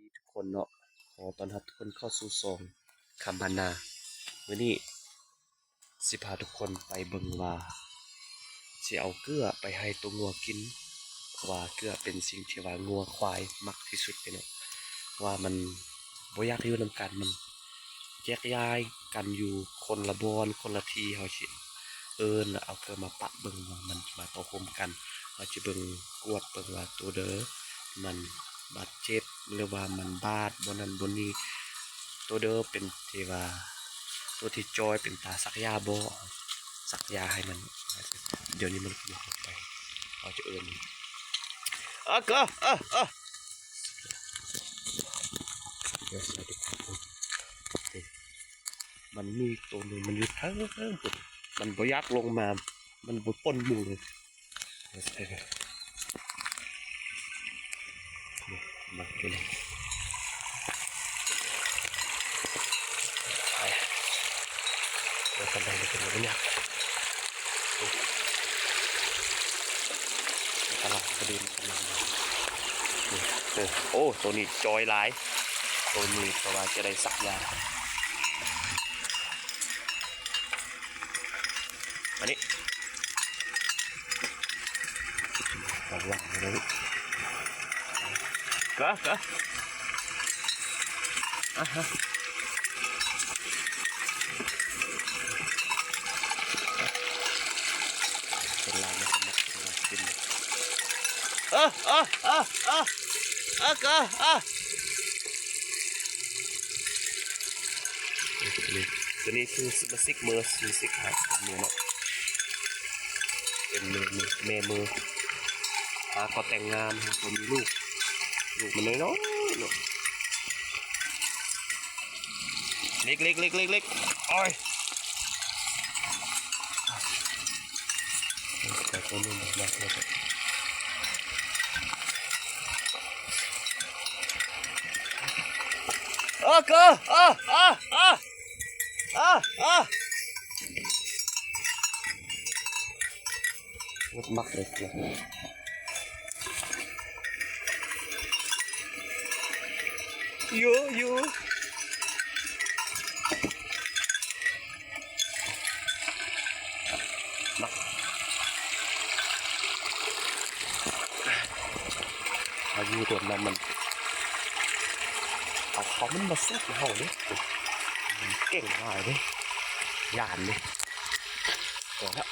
ดีทุกคนเนาะขอต้อนรับทุกคนเข้าสู่ซองคำบรรณาวันนี้สิพาทุกคนไปเบิ่งว่าสิเอาเกลือไปให้ตัวงัวกินเพราะว่าเกลือเป็นสิ่งที่ว่างัวควายมักที่สุดเนาะว่ามันบ่อยากอยู่นำกันมันแยกย้ายกันอยู่คนละบอนคนละที่เฮาสิแล้วเอาเกลือมาปะเบิ่งว่ามันมาตกรวมกันเราจะเบิ่งกวดเบิ่งว่าตัวเด้อมันบาดเจ็บหรือว่ามันบาดบนนั้นบนนี้ตัวเด้อเป็นที่ว่าตัวที่จอยเป็นตาสักยาบ่สักยาให้มันเดี๋ยวนี้มันขยับออกไปเราจะก็เดี๋ยวใส่ดูมันมีตัวหนึ่งมันอยู่ทั้งปุดมันบ่ยักลงมามันบ่ปนหมู่เลยมาดูเลยเดี๋ยวกันได้เลยเป็นอะไรเนี่ยตลาดกระดิ่งกำลังโอ้ตัวนี้จอยหลายตัวนี้เพราะว่าจะได้สักยาอันนี้ระวังเลยก็ฮะเป็นลายมันมักกินตัวนี้คือสมาชิกเมอร์ซีซิกครับเนื้อเนาะเป็นเมมือก็แต่งงานตัวมีลูกมันน้อยๆเนาะเล็กโอ้ยแต่ตัวนี้มันมากเลยมักเลยอยู่มักอายุตัวนั้นมันเอาของมันมาสู้กับเราดิมันเก่งมากเลยยานเลยพอแล้ว